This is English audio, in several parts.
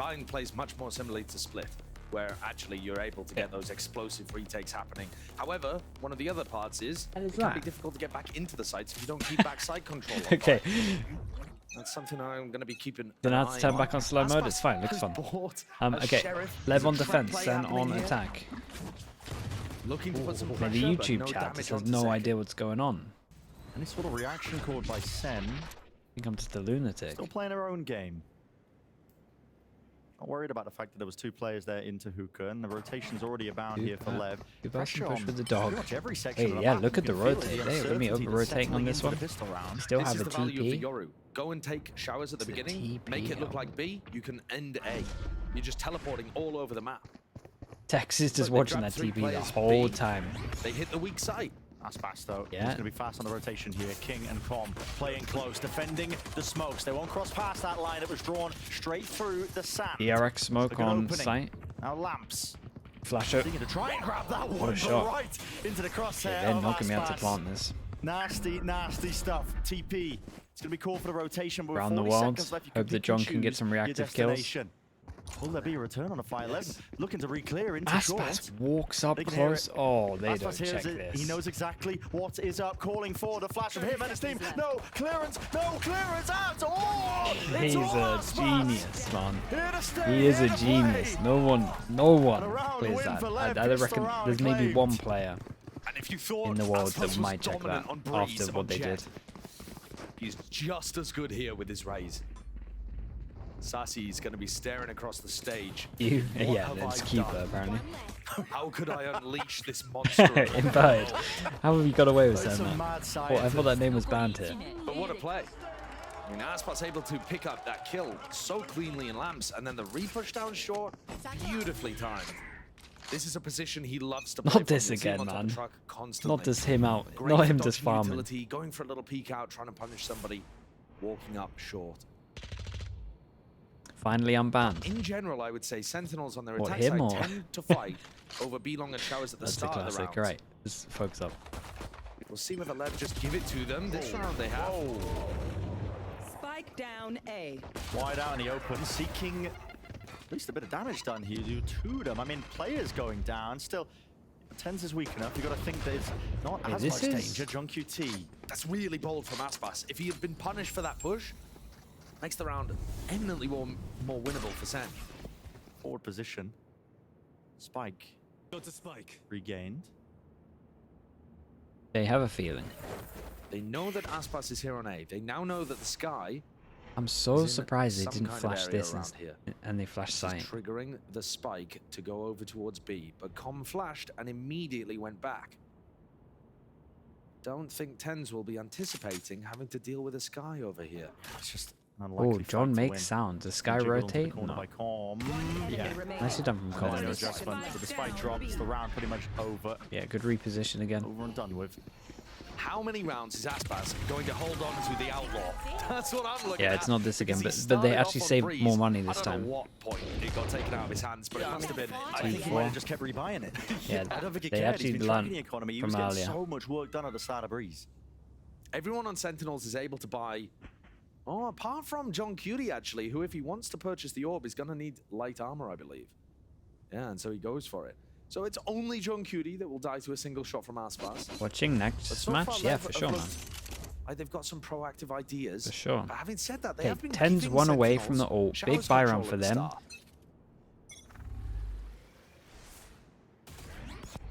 Combined plays much more similarly to Split, where actually you're able to get those explosive retakes happening. However, one of the other parts is it can be difficult to get back into the sites if you don't keep backside control. Okay. That's something I'm going to be keeping. Then I have to turn back on slow mode. It's fine. Looks fun. Okay. Lev on defense, then on attack. Looking to put some The pressure, YouTube but no chat damage just has onto no second. idea what's going on. Any sort of reaction called by SEN. I think I'm just a lunatic. Still playing their own game. Not worried about the fact that there was 2 players there into hookah, and the rotation's already abound here for Lev. Push on with the dog. pretty much every section Hey, of the yeah, map. look You at the can feel rotate. the They let me uncertainty over that's rotating on settling this into one. the pistol round. Still This have is a the value of the TP. Yoru. Go and take showers at the It's a beginning, TP, make it look yo. like B, you can end A. You're just teleporting all over the map. Tex is just Look, they watching grabbed that 3 TP the players whole B. time. They hit the weak site. That's fast though. Yeah. He's going to be fast on the rotation here. King and Com playing close, defending the smokes. They won't cross past that line. It was drawn straight through the sand. ERX smoke Good on opening. site. Now Lamps. Flash up. Thinking to try and grab that one, What a but shot. right into the crosshair. They're of knocking me out to Aspas. plant this. Nasty, nasty stuff. TP. It's going to be called for the rotation, but with Around the 40 world. seconds left, you Hope can that pick John and can get choose some your reactive kills. destination. Will there be a return on a fire? Yes. Looking to re-clear into Aspas short. walks up They can hear close. it. Oh, they Aspas don't hears check it. this. He knows exactly what is up. Calling for the flash of him and his team. No clearance. No clearance out. Oh, He's it's all a Aspas. genius, man. Here to stay, He is a here to genius. play. No one round plays win that. for Lev. I Pistol reckon round there's maybe claimed. one player And if you thought in the world Aspas that was might check that dominant on Breeze after what on they Jet, did. he's just as good here with his raise. Sassy's going to be staring across the stage. You, What yeah, have it's I keeper done? apparently. How could I unleash this monster? Invite. How have you got away with It's saying some that? mad Oh, I science. thought that name was banned here. But what a play. I mean, Aspas able to pick up that kill so cleanly in Lamps, and then the repush down short, beautifully timed. This is a position he loves to play. Not this from. You'll see him again, on top of man. the truck constantly. Not just him out. Great Not for him just dodging farming. utility, going for a little peek out, trying to punish somebody, walking up short. Finally unbanned. In general, I would say Sentinels on their What, attack him side or- tend to fight over B-long and showers at the That's a start of the classic. round. Right, just focus up. We'll see whether Lev just give it to them. This round they have. Spike down A. Wide out in the open, seeking at least a bit of damage done here to them. I mean, players going down. Still, Tens is weak enough. You've got to think that it's not as this much is- danger. John QT. That's really bold from Aspas. If he had been punished for that push, makes the round eminently more winnable for Sen. Forward position. Spike. Got a spike. Regained. They have a feeling. They know that Aspas is here on A. They now know that the Sky I'm so is in surprised they some didn't kind of flash area this around here. and they flashed This is sight. triggering the spike to go over towards B, but Com flashed and immediately went back. Don't think Tens will be anticipating having to deal with a Sky over here. It's just an unlikely Oh, John fight to makes win. sounds. Does Sky Jiggle into the rotate? corner No. by Com. Yeah. Nicely done from And then Colin. no adjustment. So the spike drops. The round pretty much over. Yeah, good reposition again. Over and done with. How many rounds is Aspas going to hold on to the Outlaw? That's what I'm looking at. Yeah, it's not this again, because he but they started actually off on saved Breeze. more money this I don't time. know what point it got taken out of his hands, but it must have been. I think he might have just kept rebuying it. Yeah, I don't think he they cared. actually He's been learned tracking the economy. He from was getting earlier. so much work done at the start of Breeze. Everyone on Sentinels is able to buy. Oh, apart from John Cutie, actually, who, if he wants to purchase the orb, is going to need light armor, I believe. Yeah, and so he goes for it. So it's only John Cutie that will die to a single shot from Aspas. Watching next But so match? far, Yeah, Lev for have sure, man. looked like they've got some proactive ideas. For sure. But having said that, they Okay, have been 10's giving one away from the Sentinels ult. showers Big buy control round for at the them. start.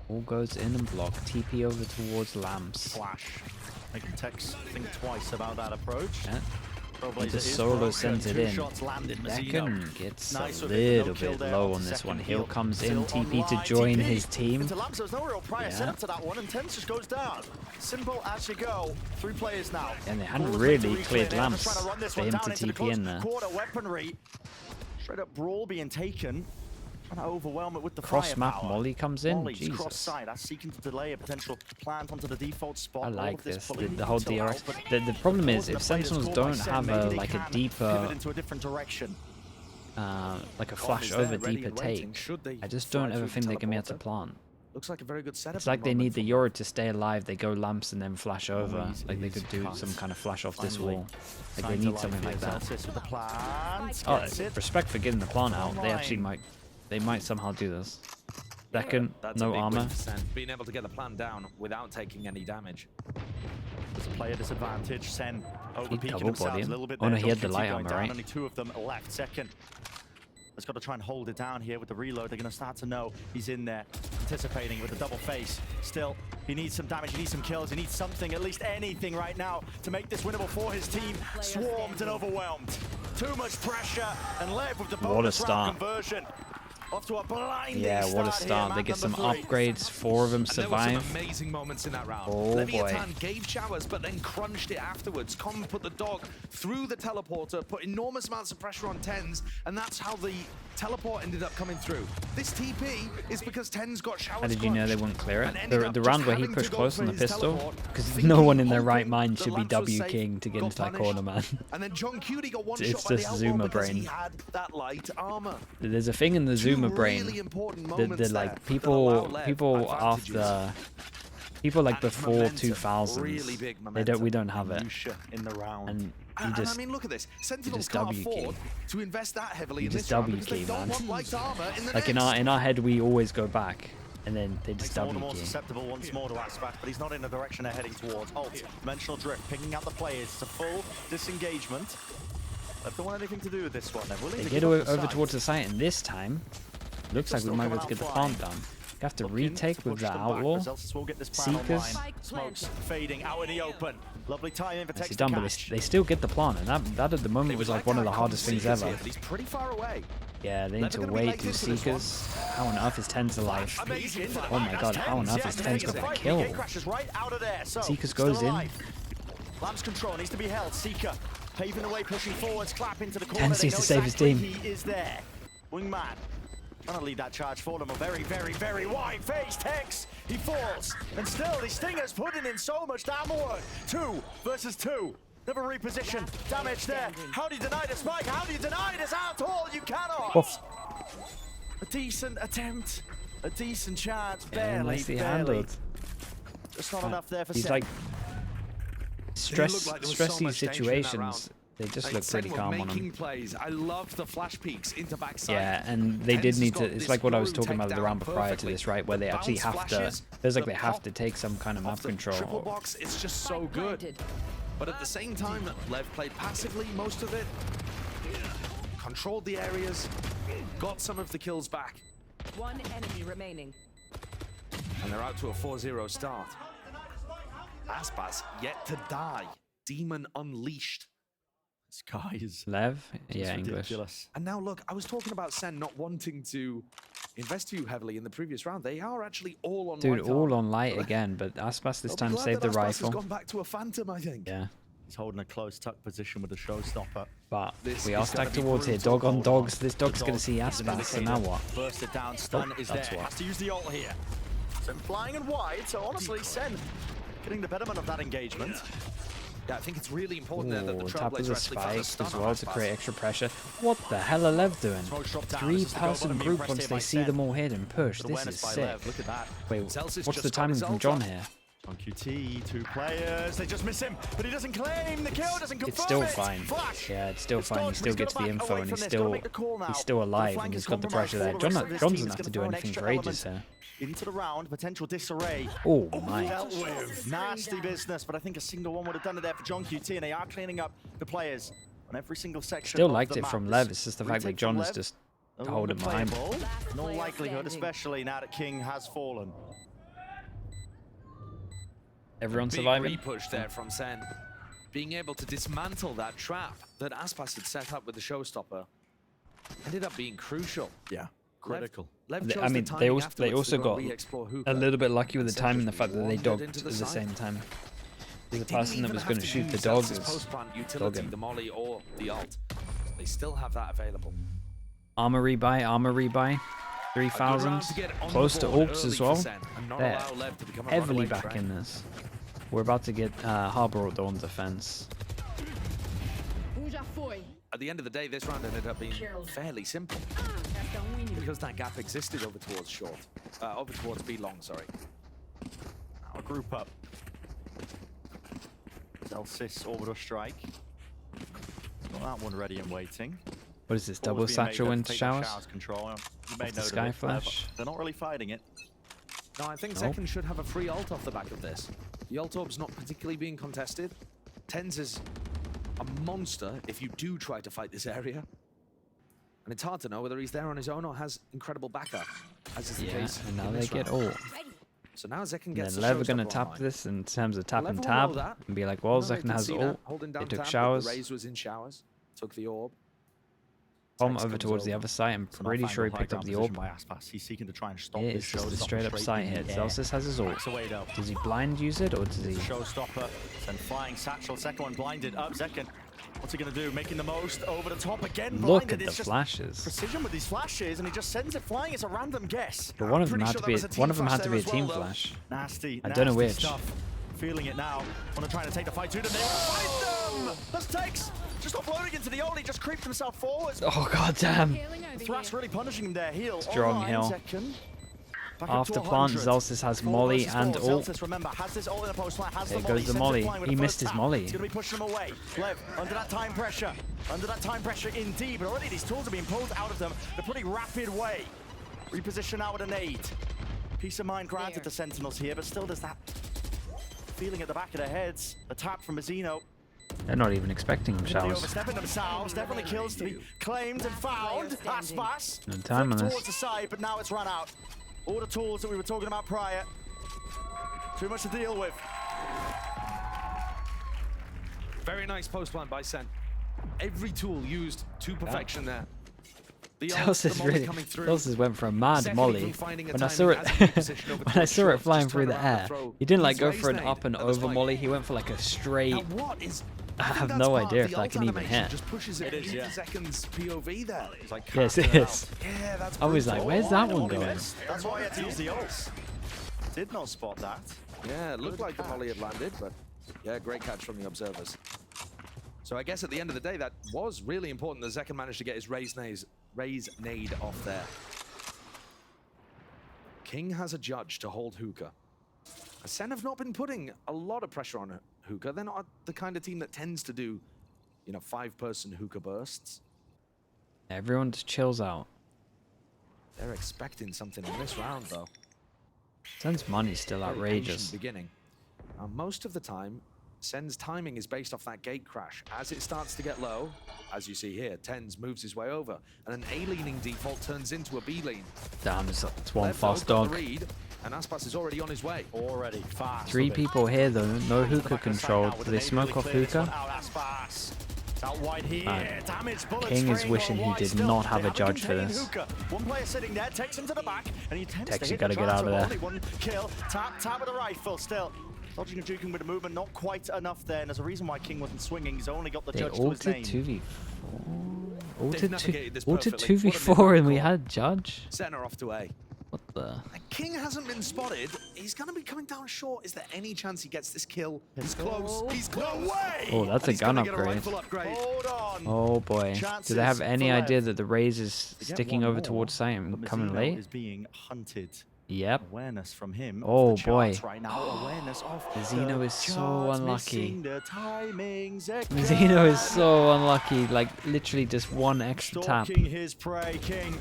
All goes in and block. TP over towards Lamps. Flash. Making Tex think twice about that approach. Yeah. Trailblazer He is just solo broken. sends it 2 in. shots landed. Mazzino. Reckon gets Nice a with it, little no kill bit there low off on the this one. second Heal heal. comes in. Still TP to online. join TP his team. Into Lamps, there's no real prior Yeah. setup to that one, and Tens just goes down. Simple as you go. 3 players now. And they hadn't Ball is really made to cleared reclear. They're just Lamps trying to run this for one him down to into the TP in close there. quarter weaponry. Straight up brawl being taken. Trying to overwhelm it with the Cross map firepower. Molly comes in. Molly's cross Jesus. side. That's seeking to delay a potential plant onto the default spot. I All like of this this. pulling The whole detail DRS. out, but The problem is, the if players Sentinels caught by don't Sen, have maybe a they like a can deeper, pivot into a different direction. like a Com flash is there, over ready deeper and waiting, take, should they I just fly don't ever through the think they can be able to teleporter. plant. Looks like a very good setup. It's like they need the Euro to stay alive. They go lamps and then flash over. Always Like they is could do cut. some kind of flash off this Finally, wall. Like they need something like that. With the plant. Oh, Gets it. respect for getting the plant out. They actually Online. might somehow do this. Second, That's no a big armor. win for Sen. Being able to get the plan down without taking any damage. There's a player disadvantage. Sen overpeaking double themselves body a him. little bit Oh, there. no, he had John the light QT going armor, down. right? Only 2 of them left. Second has got to try and hold it down here with the reload. They're going to start to know he's in there, anticipating with the double face. Still, he needs some damage, he needs some kills, he needs something, at least anything right now to make this winnable for his team. Swarmed and overwhelmed. Too much pressure, and LEV with the What a bonus start. round conversion. Off to a blinding Yeah, what a start here, start. They map get some number 3. upgrades. 4 of them And there were some survive. amazing moments in that round. Oh, boy. Leviathan gave showers, but then crunched it afterwards. Com put the dog through the teleporter, put enormous amounts of pressure on Tens, and that's how the teleport ended up coming through. This TP is because Tens got showers. How did you know they crunched wouldn't clear and it? ended The up just round where he having to pushed go close for on the his pistol? teleport, Because thinking, no one in their right hoping mind the should be lamps were W safe, king to get got into that punished. corner, man. And then John Cutie got one It's shot by the just elbow Zuma because brain. he had that light armor. There's a thing in the Zuma brain. Really important The moments like there that people allow Lev advantages. after people like And it's before momentum, 2000s really big we don't have it, Minutia in the round. and you And I just mean, look at this. Sentinels just can't W key. afford to invest that heavily You in just this round W because they key, don't man. want light armor in the like next. in our head we always go back and then they just Makes them all the W more key. susceptible once more to Aspas, but he's not in the direction they're heading towards. Ult, dimensional drift, picking out the players. It's a full disengagement. They don't want anything to do with this one. They're willing They to get give up the over site. towards the site, and this time looks like we might be able to get the plant done. You have to Looking retake to with push the them back, outlaw. Results will get this plan Seekers. online. Smokes fading out in the open. Lovely timing for Nicely Tex done, to but catch. they still get the plant, and that at the moment They was would like to one of the have hardest things Seekers ever. here, but he's pretty far away. Yeah, they need to Never gonna be wait like through this for this one. Seekers. How on earth is Tens alive? Amazing. Oh my god, how on earth is Tens got that kill? Crashes right out of there. So, Seekers still goes in. alive. Lamb's control needs to be held. Seeker paving the way, pushing forwards, clap into the corner. Tens They needs know to save his exactly team. He is there. Wingman trying to lead that charge for them. A very, very, very wide face. Tex, he falls. And still, the Stingers putting in so much damn work. 2 versus 2. Never reposition. Damage there. How do you deny the spike? How do you deny this at all? You cannot. Oh. A decent attempt. A decent chance. Yeah, Barely, nicely barely. handled. Just not enough there for He's Sen. like looked like there was so stressy much danger in that situations. round. They just Like, look Sen pretty were calm on making them. plays. I love the flash peeks into backside. Yeah, and they Tens did has need got to. It's this like what I was through talking about the takedown round prior to perfectly. this, right? Where they The actually bounce have to. flashes, Feels like the they have pop to take some kind of map off the control. triple box, it's just so good. But at the same time, Lev played passively most of it, controlled the areas, got some of the kills back, One enemy remaining. and they're out to a 4-0 start. Aspas yet to die. Demon unleashed. This guy is Lev, just yeah, English. ridiculous. And now look, I was talking about Sen not wanting to invest too heavily in the previous round. They are actually all on Dude, light all armor. on light again, but Aspas this They'll be time glad saved that the Aspas has rifle. gone back to a Phantom, I think. Yeah, He's holding a close tuck position with a showstopper. but This we is are gonna stacked be towards here. brutal. Dog on Hold dogs. on. This The dog's gonna dog see is an Aspas, so now indicator. what? Bursted down, stun is that's there. what. Has to use the ult here. Sen flying and wide, so honestly, Sen getting the betterment of that engagement. Yeah, I think it's really important there that the Ooh, tap with Trailblazer a actually found a spike stun as on well to Aspas. create extra pressure. What the hell are Lev doing? Smoke drop down. This is the goal, but 3-person I'm group impressed once here they by see Sen. them all hit and push. Good This awareness is by sick. Lev. Look at that. Wait, Celsius what's just the got timing his from ult John up. here? On QT, 2 players. They just miss him, but he doesn't claim the kill. Doesn't confirm It's still it. fine. Flash. Yeah, it's still It's fine. He dodged, still but gets he's the gotta back info, away and from he's this. Gotta make the call now. still still The alive, flank and is he's got the compromised pressure there. for the rest of his John team. doesn't He's have to gonna do throw an anything extra for ages element here. into the round. Potential disarray. Oh my! Dealt with. Nasty business, but I think a single one would have done it there for John QT, and they are cleaning up the players on every single section. Still of liked the it map. from Lev. It's just the fact that Retake John from is Lev. just No longer holding behind. playable. No player likelihood, standing. especially now that King has fallen. Everyone Big surviving. re-push there from Sen. Being able to dismantle that trap that Aspas had set up with the showstopper ended up being crucial. Yeah, critical. Lev They- chose I the mean, timing they afterwards also to go got re-explore a hookah. little bit lucky with the Sen time and the just fact that they wandered dogged into at the the side. same time. They The didn't person that even was have going to to shoot use the Celsius dog is post-plant utility, him. the molly or the ult. They still have that available. Armor rebuy, armor rebuy. 3,000. to get on the Close to board orcs early as for well. Sen and not They're allow Lev to become a heavily runaway back train. in this. We're about to get Harbor Dawn defense. At the end of the day, this round ended up being fairly simple. because that gap existed over towards short. Over towards B long, sorry. Now a group up. Zelsis orbital strike. Got that one ready and waiting. What is this? Ball's Double being made satchel there to into take the showers? Control. You may Off the know sky that flash. they're not really fighting it. No, I think Nope. Zekken should have a free ult off the back of this. The ult orb's not particularly being contested. Tens is a monster if you do try to fight this area. And it's hard to know whether he's there on his own or has incredible backup, as is the Yeah, case and now in they this get round. all. So now Zekken And gets then the Lev are going to showstopper tap online. this in terms of tap Lev and will know tab that. and be like, well, No, they Zekken can has see ult. that. Holding They down took tab, showers. The Raze was in showers. Took the orb. Bomb Tex over comes towards the over. other side. I'm It's an pretty sure he off-angle picked high up the ground orb. position by Aspas. He's seeking to try and stop It this is just a showstopper straight up sight in hit. the air. Zelsis has his ult. Backs away though. Does he blind use it or does he? Showstopper. Then flying satchel. Second one blinded. Up Zekken. What's he going to do? Making the most over the top again. Look Blinded. at the It's just flashes. precision with these flashes, and he just sends it flying. It's a random guess. But one of them Pretty had sure to that be. was a team One of them flash had to there be a as team well, though. flash. Nasty, I don't know which. stuff. Feeling it now. Want to try to take the fight to them. They all fight them. That's Takes. Just offloading into the ult. He just creeped himself forward. Oh god damn! Thrash really punishing him there. Heal. Strong online, heal. Zekken. Back up After to plant, 100. Zelsis has 4 molly versus and 4. ult. Zelsis, remember, has this ult in a post flat, has There the goes the sends it molly. flying with He the missed first his tap. molly. He's going to be pushing him away. Lev, under that time pressure. Under that time pressure indeed, but already these tools are being pulled out of them in a pretty rapid way. Reposition now with a nade. Peace of mind granted to Sentinels here, but still there's that feeling at the back of their heads. The tap from Mazzino. They're not even expecting him They showers. overstepping themselves. Definitely kills to be claimed and found. Aspas. No time on Flicked this. towards the side, but now it's run out. All the tools that we were talking about prior. Too much to deal with. Very nice post plant by Sen. Every tool used to perfection there. The ult, Zelsis the molly really. coming through. Zelsis went for a mad Zekken molly. even finding a When I timing saw it, as he repositioned over when I towards saw it short, flying just through turn the around and air, throw he didn't like his go raise for an nade up and at the over spike. molly. He went for like a straight. Now what is? I think have that's no part of idea if the that ult can even animation, hit. Just pushes it, It is, into yeah. Zekken's POV there. It's like Yes, it casting is. out. Yeah, that's I was brutal. like, where's that one going? That's why I had to use the ults. Did not spot that. Yeah, it looked Good like the molly had catch. landed, but yeah, great catch from the observers. So I guess at the end of the day, that was really important that Zekken managed to get his raise nade off there. King has a judge to hold Hookah. Sen have not been putting a lot of pressure on Hookah. They're not the kind of team that tends to do, you know, 5-person Hookah bursts. Everyone just chills out. They're expecting something in this round, though. Sen's money's still Very outrageous. patient beginning. Most of the time, Sen's timing is based off that gate crash. As it starts to get low, as you see here, Tens moves his way over, and an A-leaning default turns into a B-lean. Damn, it's one Lev, fast though, got dog. the read, and Aspas is already on his way. Already fast. 3 people here though. No Back hookah of the side control. now Do with they the nade smoke really off clear this one hookah? out. Aspas. It's out wide here. Man, Damage bullets King is spraying wishing all he wide did still. not have They a judge for contained this. Hookah. One player sitting there takes him to the back, and he attempts Tex, to you hit gotta the get out of transfer. there. Only one kill. Tap with a rifle still. Dodging and juking with the movement, not quite enough there. And there's a reason why King wasn't swinging. He's only got the They judge to his ulted name. 2v4. They've navigated this Ulted perfectly. What a 2v4 and we miracle. had judge? Center off to A. What the? And King hasn't been spotted. He's going to be coming down short. Is there any chance he gets this kill? He's close. He's close. No way! Oh, that's And a he's gun gonna get a upgrade. rifle upgrade. Hold on. Oh boy. Do they have Chances any for idea Lev. that the Raze is They get sticking one over more, towards site but and coming Mazzino late? is being hunted. Yep. Awareness from him. Oh, off the charts boy. Right now, awareness off Mazzino the is so charts, unlucky. missing the timing. Mazzino is so unlucky. Like literally just one extra tap. Stalking his prey, King.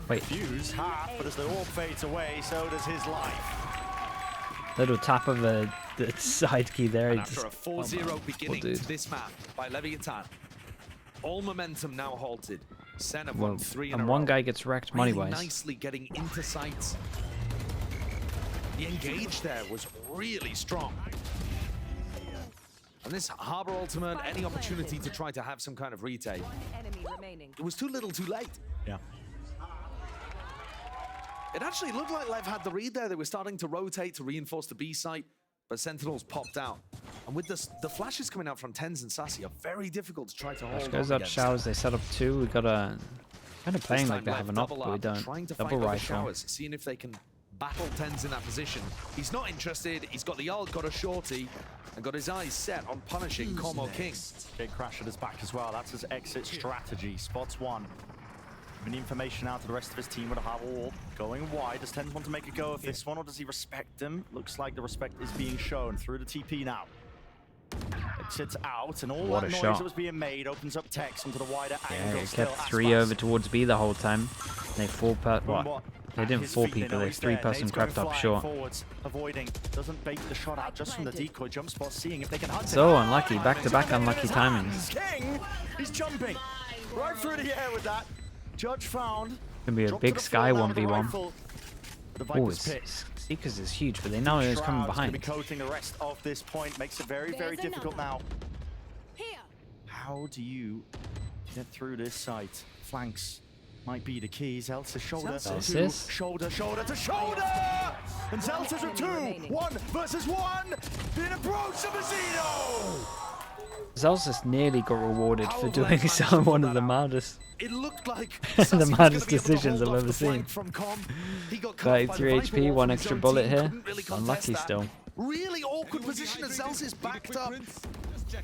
Wait, Fuse half, but as the orb fades away, so does his life. little tap of the side key there. And he after a just- 4-0 oh, man. beginning Poor to dude. this map by Leviathan, all momentum now halted. Sen have Well, won 3 in a and row. one guy gets wrecked really money-wise. nicely getting into sights. The engage there was really strong. And this Harbor Ultimate, any opportunity to try to have some kind of retake, One enemy remaining. it was too little too late. Yeah. It actually looked like Lev had the read there. They were starting to rotate to reinforce the B site, but Sentinels popped out. And with the flashes coming out from Tens and Sassy are very difficult to try to hold Goes on up against. showers. They set up 2. We got a kind of This playing time like they Lev have an up, double but we up, don't. trying to Double fight over rifle. showers, seeing if they can battle Tens in that position. He's not interested. He's got the ult, got a shorty, and got his eyes set on punishing Como King. Big crash at his back as well. That's his exit strategy. Spots one. Giving the information out to the rest of his team with a hard wall. Going wide. Does TenZ want to make a go of this one, or does he respect him? Looks like the respect is being shown through the TP now. Exits out, and all What that a noise shot. that was being made opens up Tex into the wider Yeah, angle. he Still, kept 3 over towards B the whole time. They What? They didn't 4 people, they 3-person crept up short. Forwards, avoiding, doesn't bait the shot out just from the decoy jump spot, seeing if they can hunt So him. unlucky, back-to-back unlucky timings. King, he's jumping right through the air with that. Judge found. Gonna be a Dropped big to the Sky floor now with the 1v1. rifle. The Oh, Viper's pit. Seekers is huge, but they know it's coming Shroud's gonna be behind. coating the rest of this point, makes it very, very There's difficult now. Here. How do you get through this site? Flanks might be the keys. Zelt's shoulder to Zelsis. shoulder, shoulder to shoulder! And Zelt's with 2, 1 versus 1! Being approached to Mazzino! Zelsis nearly got rewarded How for have doing Lev managed to so pull one that of the out? maddest. It looked like The Sassy was maddest gonna be able to decisions hold I've off ever the seen. flank from Com. He got cut by the 33 Viper HP, wall 1 from his extra own bullet team, here. couldn't really contest Unlucky that. still. Really awkward position as Zelsis backed up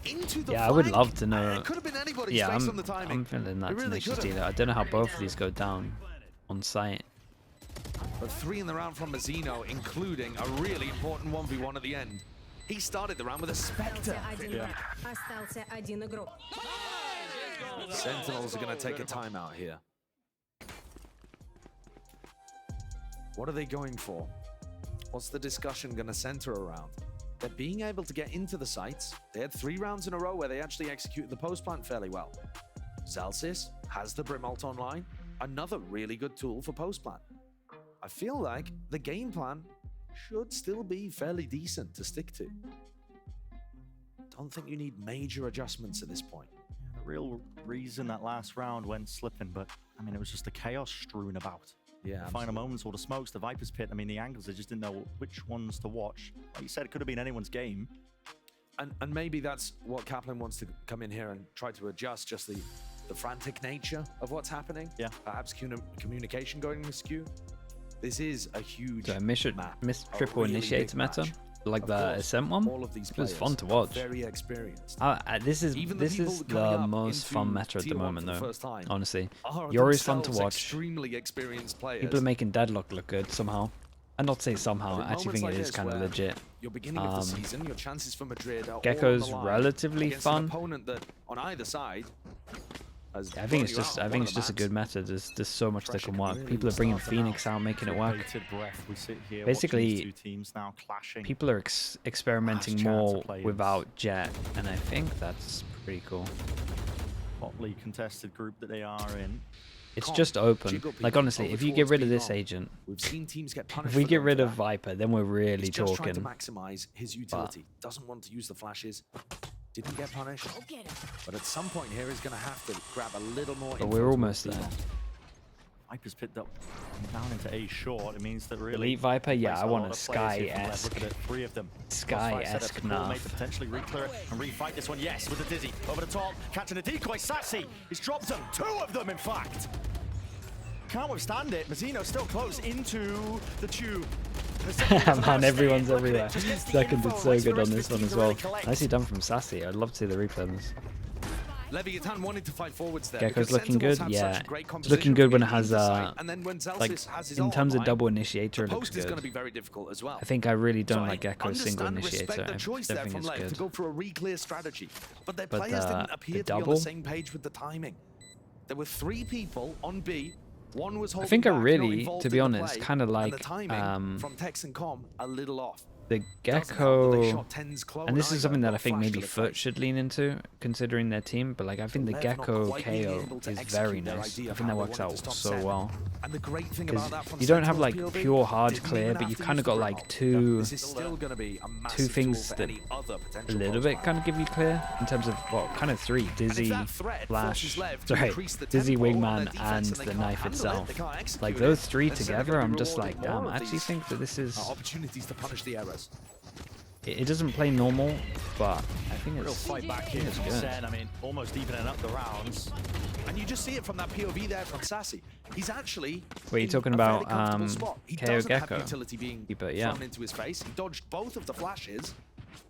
into the Yeah, I would flank. love to know. It could have been anybody's Yeah, face on the timing. I'm feeling that It really Tenacious could've. D there. I don't know how both of these go down on site. But 3 in the round from Mazzino, including a really important 1v1 at the end. He started the round with a Spectre. Остался один игрок. Sentinels are going to take a timeout here. What are they going for? What's the discussion going to center around? They're being able to get into the sites. They had 3 rounds in a row where they actually executed the post plant fairly well. Zelsis has the Brimalt online, another really good tool for post plant. I feel like the game plan should still be fairly decent to stick to. Don't think you need major adjustments at this point. The real reason that last round went slipping, but I mean, it was just the chaos strewn about. Yeah, The final moments, all the smokes, the Viper's pit. I mean, the angles, they just didn't know which ones to watch. Like you said, it could have been anyone's game. And maybe that's what Kaplan wants to come in here and try to adjust, just the frantic nature of what's happening. Yeah. Perhaps communication going askew. This is a huge So map, miss a triple really initiator big meta, match. like Of the course, Ascent one. all of these It was players fun to are watch. Very experienced. This is Even the this people is coming the up most fun into meta at the Tier 1 moment, for the though. first time Honestly, are Yori's fun to themselves watch. Extremely experienced players. People are making Deadlock look good somehow. And not say somehow. But I actually moments think like it is this kind of where legit. Your beginning of the season, your chances for Madrid are Gecko's all on the line relatively against fun. An opponent that on either side has I think it's blown you just out I on think one it's of the just a maps. good meta. There's so much that Pressure can can work. really People are bringing start them out. Phoenix out, making it work. Bated breath. We sit here Basically, watching these 2 teams now clashing. People are experimenting Last chance to more play without Jet, and I think that's pretty cool. Hotly contested group that they are in. It's Can't just open. jiggle Like people honestly, over if you get towards rid of B this long. agent, We've seen teams get punished if we for get going rid for of that. Viper, then we're really He's just trying to talking. maximize his utility. Doesn't want to use the flashes. Didn't get punished. Get him. But at some point here, he's going to have to grab a little more. But info we're towards almost B there. long. Viper's picked up down into A short. It means that really. Elite Viper, yeah, plays I a want lot a of players here from left. Sky-esque. Look at it, 3 of them. Sky-esque Made nerf. to potentially re-clear it and refight this one. Yes, with the Dizzy over the top, catching the decoy. Sassy, he's dropped them. 2 of them, in fact. Can't withstand it. Mazzino still close into the tube. Man, everyone's Look at it, everywhere. just gets the Second info, did so waits for good the on rest of this his one team as to well. really collect. Nicely done from Sassy. I'd love to see the replay on this. Leviathan wanted to fight forwards there. Gecko's because looking Sentinels good, have yeah. such great It's composition looking good when it getting has into sight, and then when like Zelsis has his in ult terms of online, double initiator, it the looks post is going to good. be very difficult as well. I think I really So don't I like Gecko's single understand, initiator. respect I the choice don't there think from it's Lev to good. go for a re-clear strategy, but their But players didn't the appear to be on double? the same page with the timing. There were 3 people on B. One was holding think I back, not really, involved to in be the honest, play, kinda and like, the timing from Tex and Com a little off. The Doesn't help that they Gecko, shot 10's clone and this either, is something that got I think flashed maybe to the Foot face. should lean into, considering their team. But like, I think the Lev not Gecko quite being KO able to is execute very their nice. idea I of think that how they works wanted out to stop so SEN. well. And the great thing Because about that from you don't have Sentinel's like POV, pure hard didn't clear, even but have you've to kind use of got the like Brimalt. two This is still going to be a massive two tool things for that any other a potential little post bit plan. kind of give you clear in terms of well, kind of 3: And if Dizzy, that threat Flash, forces Lev to sorry, increase the Dizzy, tempo on their Wingman, defense and they the can't knife handle it, itself. they can't execute Like it, those 3 then Sen are together, gonna be I'm just like, rewarding damn. more I of actually these, think that this is opportunities to punish the errors. it doesn't play normal, but I think Real it's fight back here it's from good. Sen. I mean, almost evening up the rounds. And you just see it from that POV there from Sassy. He's actually Wait, you're in talking a fairly about, comfortable spot. He KO doesn't have Gecko? utility being Yeah, but yeah. thrown into his face. He dodged both of the flashes,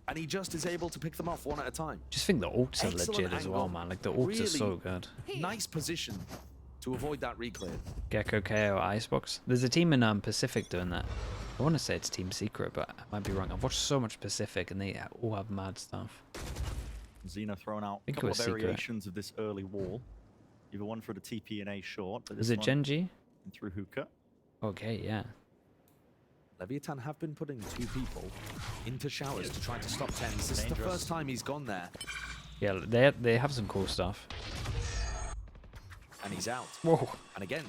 and he just is able to pick them off one at a time. Just think the ults are Excellent legit as well, angle. man. Like the ults are so Really good. Nice position to avoid that reclear. Gecko KO Icebox. There's a team in Pacific doing that. I want to say it's Team Secret, but I might be wrong. I've watched so much Pacific, and they all have mad stuff. Xena thrown out a think it couple of was Secret. variations of this early wall. Either one for the TP and A short. But Is this it one Genji? through hookah. Okay, yeah. Leviathan have been putting 2 people into showers to try to stop TenZ. This is the first time he's gone there. Yeah, they have some cool stuff. And he's out. Whoa. And again,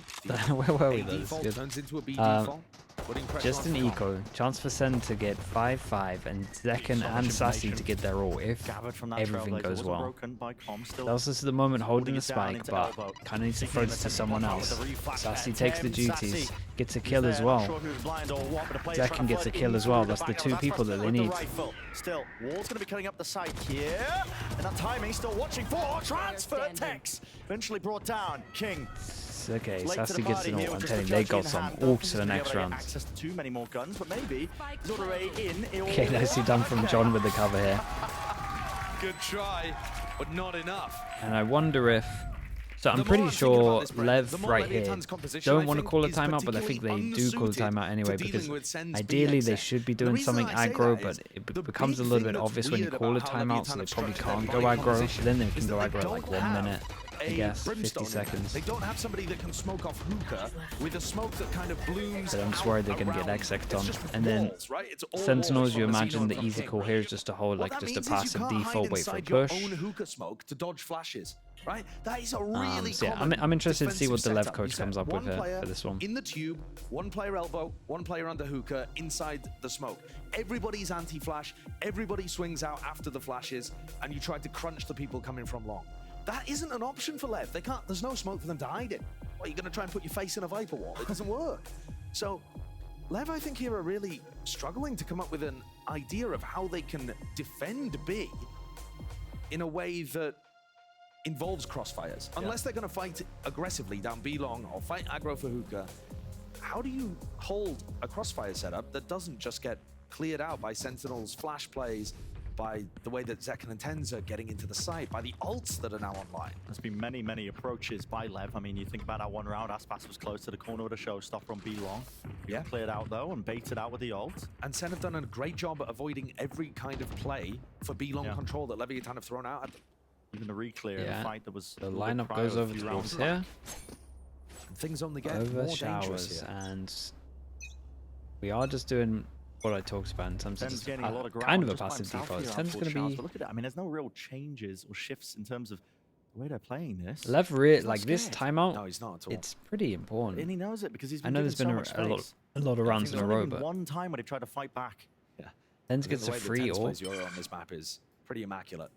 Where were we A though? This is default good. turns into a B default. Just an eco. Chance for Sen to get 5-5 and Zekken and Sassy to get their all if everything goes well. Delsus is the moment holding the spike, but kind of needs to throw this to someone else. Sassy takes the duties, gets a kill as well. Zekken gets a kill as well. That's the 2 people that they need. Still, Wall's going to be cutting up the side here. And that timing still watching for transfer. Tex eventually brought down. King. Okay, Sassy gets an ult. I'm telling you, they got some ults for the next round. Access to too many more guns, but maybe in. Okay, nicely done from John with the cover here. Good try, but not enough. And I wonder if... So I'm pretty sure Lev right here don't want to call a timeout, but I think they do call a timeout anyway, because ideally they should be doing something aggro, but it becomes a little bit obvious when you call a timeout, so they probably can't go aggro. Then they can go aggro like 1 minute. I guess 50 seconds. They don't have somebody that can smoke off hookah with a smoke that kind of blooms. But I'm just worried they're going to get X-Ect on. And then Sentinels, you imagine the easy call here is just to hold like just a passive default, wait for a push. Hookah smoke to dodge flashes, right? That is a really so yeah, I'm interested to see what the LEV coach comes up with for this one. In the tube, 1 player elbow, 1 player under hookah inside the smoke. Everybody's anti-flash, everybody swings out after the flashes, and you try to crunch the people coming from long. That isn't an option for Lev. They can't. There's no smoke for them to hide in. Well, you're going to try and put your face in a Viper wall. It doesn't work. So, Lev, I think, here are really struggling to come up with an idea of how they can defend B in a way that involves crossfires. Unless they're going to fight aggressively down B long or fight aggro for hookah, how do you hold a crossfire setup that doesn't just get cleared out by Sentinel's flash plays, by the way that Zekken and TenZ are getting into the site, by the ults that are now online? There's been many approaches by Lev. I mean, you think about that 1 round, Aspas was close to the corner of the showstopper on B long. Yeah. Cleared out though and baited out with the ult. And Sen have done a great job at avoiding every kind of play for B long control that Leviathan have thrown out at them. Even the reclear in the fight that was... The lineup goes over towards here. And things only get over more showers, dangerous here. and we are just doing what I talked about in terms of just getting a lot of kind of a ground passive just by default. himself TenZ's here, going to be... but look at that. I mean, there's no real changes or shifts in terms of the way they're playing this. Lev, like this timeout, No, he's not at all. it's pretty important. And he knows it because he's I been know given there's been so much space. a lot of I rounds think in a there's row, only been but one time when he tried to fight back. Yeah. TenZ gets The a way that free TenZ ult. plays Euro on this map is pretty immaculate.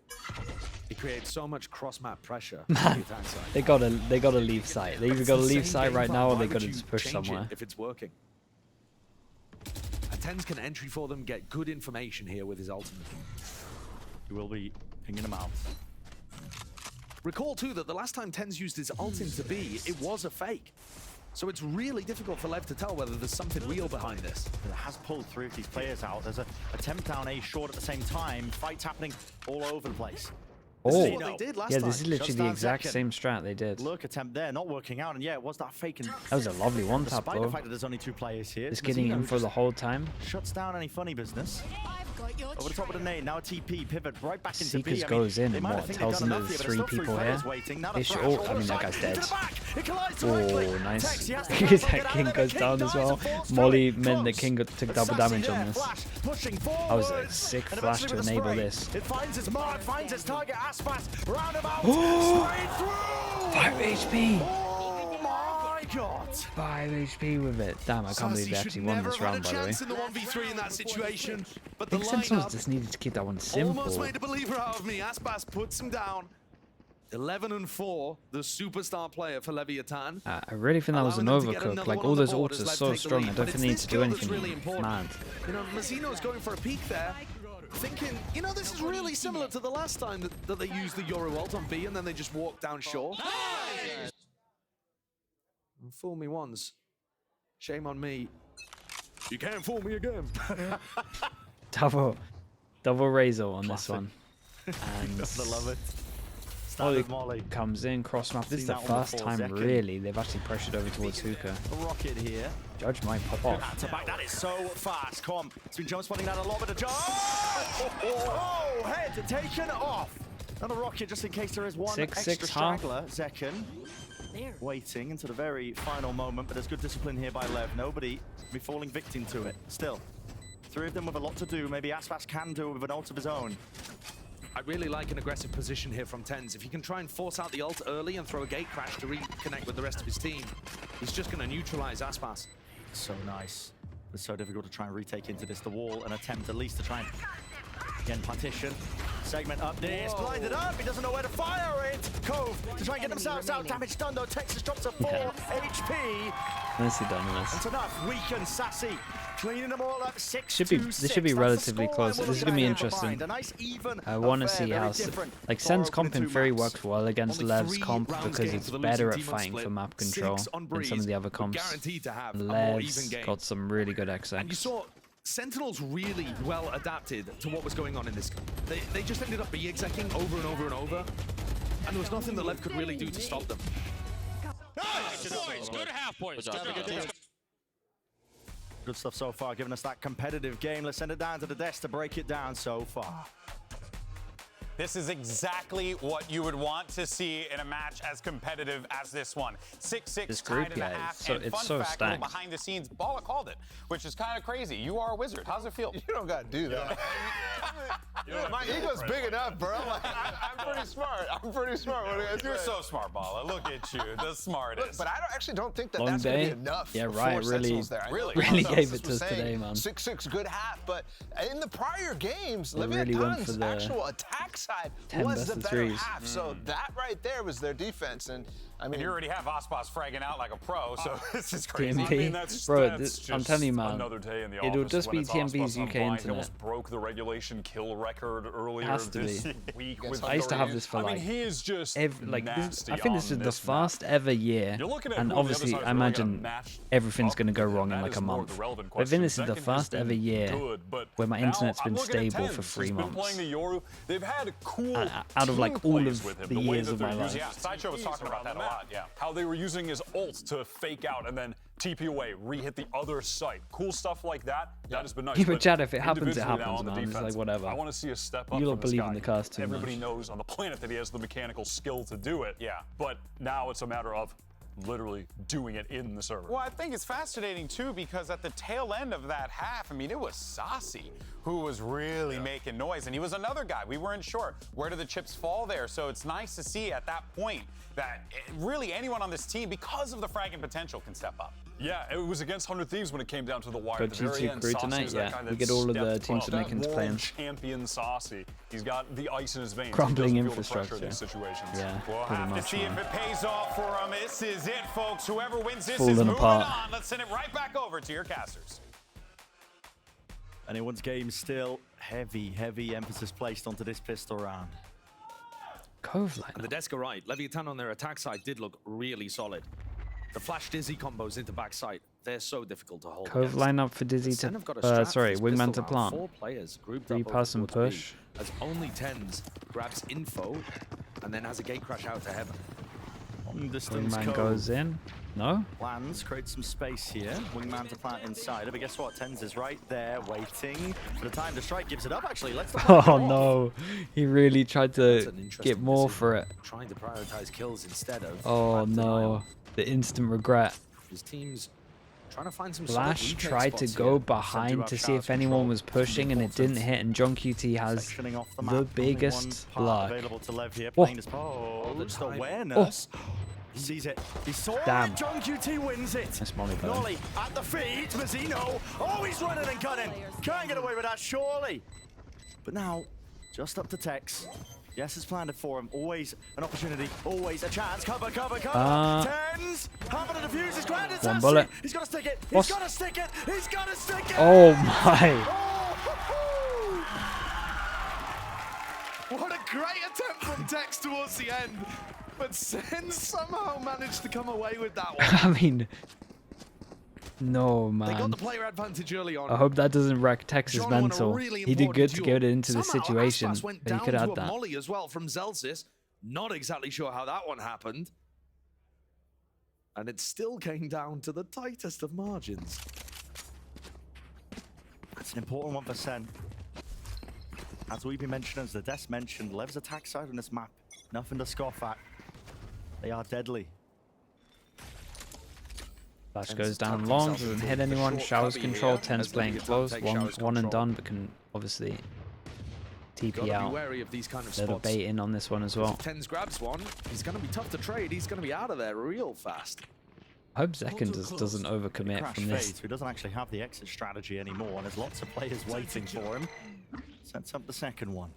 He creates so much cross-map pressure. on the attack side. They gotta leave site. They either It's gotta the leave same site game right plan. now, or Why they would gotta you just push change it somewhere. if it's working? And TenZ can entry for them, get good information here with his ultimate. He will be pinging him out. Recall too that the last time TenZ used his ult into B, it was a fake. So it's really difficult for Lev to tell whether there's something real behind this. It has pulled 3 of these players out. There's a attempt down A short at the same time. Fights happening all over the place. This Oh, is what they did last yeah, time. this is literally Shuts the down exact Zekken. same strat they did. Look, attempt there, not working out. And yeah, it was that fake. And That was a lovely one tap despite the though. fact that there's only 2 players here, Just getting in for the whole time. shuts down any funny business. I've got your Over the top of the nade, now a TP, pivot right back into B. Seekers I mean, goes in they and might what, have think tells they've them done that enough there's here, 3 but there's still people players here. waiting. Now the Ish, thrash oh, all I mean that aside, guy's into dead. the back. It collides Oh, directly. nice. Tex, he has to That get out King of goes there. down as dies well. and falls through Molly it. meant that Close. King took double Sassy damage there, on this. Flash pushing That was a forwards. sick And flash eventually to with a enable spray, this. It finds its mark, finds its target. Aspas, roundabout, straight through. 5 HP! Oh my god. 5 HP with it. Damn, I can't believe they actually won this round, by the way. in the 1v3 in that situation, but I the think Sentinels lineup just needed to keep that one almost simple. made a believer out of me. Aspas puts him down. 11-4, the superstar player for Leviathan. I really think that was an Allowing them to get overcook. another Like, one all on the those board ults as are Lev so take the strong, lead, I but don't it's think they need this to do skill that's anything really important. mad. You know, Mazzino's going for a peek there, thinking, you know, this is really similar to the last time that they used the Euro ult on B and then they just walked down shore. Fool me once, shame on me. You can't fool me again. Double Razor on this Classic. one. And I love it. Standard Molly. Comes in, cross map. This is Seen the that one first before, time, Zekin. really, they've actually pressured over towards Hookah. Rocket here. Judge might pop off. Back to back. That is so fast. Com. It's been jump spotting that a lot, but a jump. Oh, head taken off. Another rocket just in case there is one 6-6 extra half. straggler. Zekin There. waiting into the very final moment, but there's good discipline here by Lev. Nobody be falling victim to it. Still, three of them with a lot to do. Maybe Aspas can do it with an ult of his own. I really like an aggressive position here from TenZ. If he can try and force out the ult early and throw a gate crash to reconnect with the rest of his team, he's just going to neutralize Aspas. So nice. It's so difficult to try and retake into this. The wall, an attempt at least to try and, again, partition. Segment up this, blinded up, he doesn't know where to fire it. Cove to try and get themselves out. Damage done though, Texas drops to 4 HP. Nicely done, That's this. enough, weaken Sassy. Cleaning them all up, 6-2-6. This should be relatively close. This is gonna be interesting. A nice even I want to affair, see very how, different. like, Thor Sen's open in comping 2 very maps. works well against Only Lev's 3 comp rounds because gained it's for the better losing at team on fighting split. for map 6 control on than some of the other Breeze. We're comps. guaranteed to have a more even Lev's game. got some really good And you XX. saw Sentinels really well adapted to what was going on in this. They just ended up be-execing over and over and over. And there was nothing that Lev could really do to stop them. Good half points. Good stuff so far, giving us that competitive game. Let's send it down to the desk to break it down so far. This is exactly what you would want to see in a match as competitive as this one. 6-6 This tied group, in a yeah, half. so- And it's fun so fact, little stacked. behind the scenes, Balla called it, which is kind of crazy. You are a wizard. How's it feel? You don't gotta do that. My ego's big enough, bro. I'm pretty smart. I'm pretty smart. What do you guys You're say? so smart, Balla. Look at you, the smartest. But I actually don't think that Long that's going to day. be enough. Yeah, for Riot really- Sentinels there. I know really Consensus gave it to was us saying today, man. 6-6 good half, but in the prior games, They really went for Leviathan's the actual attack side 10 was best the of better threes. half. So that right there was their defense, and I mean, And you already have Aspas fragging out like a pro, so this is crazy. TMP. Bro, I'm telling you, man. Another day in the It'll office just when be it's TMP's Aspas UK online. He internet. almost broke the regulation kill record earlier Has to this be. week. Against With I used to have Dorian. this for I mean, like he is just like nasty I think this on is the this first map. ever year, You're looking at and who on the other obviously side is I really gonna imagine match everything's up going to go with wrong him. in That like is a more month. the relevant But I think question. this is the Zekin has first ever been year good, but where my now internet's I'm been looking at stable for TenZ. 3 He's months. been playing the Yoru. They've had cool Out of, like, team all plays of with him, the way years that of they're my using life. Yeah, Sideshow was talking about that a lot, yeah. How they were using his ult to fake out and then TP away, re-hit the other site. Cool stuff like that. That has been nice. Yeah, but Chad, if it happens, it individually now happens, on the man. It's defense, like, whatever. I want to see a step up. You from don't this believe guy. in the cast too Everybody much. knows on the planet that he has the mechanical skill to do it. Yeah. But now it's a matter of literally doing it in the server. Well, I think it's fascinating too because at the tail end of that half, I mean, it was Sassy who was really making noise, and he was another guy. We weren't sure where do the chips fall there. So it's nice to see at that point that really anyone on this team, because of the fragging potential, can step up. Yeah, it was against 100 Thieves when it came down to the wire. Go at the very G2 end. crew Saucy tonight, is that yeah. guy We that get all of the stepped Team up. Jamaicans World playing. champion Saucy. He's got the ice in his veins. Crumbling he doesn't feel the pressure infrastructure. in these situations. Yeah, We'll pretty have to much, see man. if it pays off for him. This is it, folks. Whoever wins this Falling is moving apart. on. Let's send it right back over to your casters. Anyone's game still heavy emphasis placed onto this pistol round. Cove line. And the desk are right. Leviathan on their attack side did look really solid. The flash dizzy combos into backside, they're so difficult to hold. Cove against. line up for Dizzy Sen have got a to strap sorry, for this Wingman pistol to round. plant. 4 players grouped Three up over pass and towards push. B, as only TenZ grabs info and then has a gate crash out to heaven. Long distance Wingman Cove goes in. No? plans, creates some space here. Wingman to plant inside it, but guess what? TenZ is right there waiting for the time to strike. Gives it up actually. Let's the Oh no. He really tried That's to an interesting get more decision, for it. Trying to prioritize kills instead of Oh plant denial. no. The instant regret. His team's trying to find some Flash solid retake tried to spots go here. behind up to see showers if anyone control. was pushing and it didn't hit, and John QT has Sectioning off the, the map. Only biggest one part luck. available to Lev here, Oh. playing his just time. awareness. He sees it. He saw Damn. it. John QT wins it. That's Molly burn. Nolly at the feet. Mazzino. Oh, he's running and gunning. Can't get away with that, surely. But now, just up to Tex. Yes, it's planned it for him. Always an opportunity. Always a chance. Cover. TenZ. Half of the defuse is granted. One Sassy. bullet. He's got to stick it. What's- He's got to stick it. He's got to stick it. Oh my. Oh, What a great attempt from Tex towards the end. But Sen somehow managed to come away with that one. I mean, no They got man. the player advantage early on. I hope that doesn't wreck Texas John won a mental. really He did important good to duel. get it into the Somehow situation, Aspas went but he down could to have a had that. molly as well from Zelsis. Not exactly sure how that one happened. And it still came down to the tightest of margins. That's an important one for SEN. As we've been mentioning, as the Des mentioned, LEV's attack side on this map, nothing to scoff at. They are deadly. Flash goes down long, doesn't hit anyone. Showers control, Ten's playing close. One and done, but can obviously TP out. Little bait in on this one as well. Tens grabs one. He's going to be tough to trade. He's going to be out of there real fast. I hope Zekken doesn't overcommit from this. He doesn't actually have the exit strategy anymore, and there's lots of players waiting for him. Sets up the second one.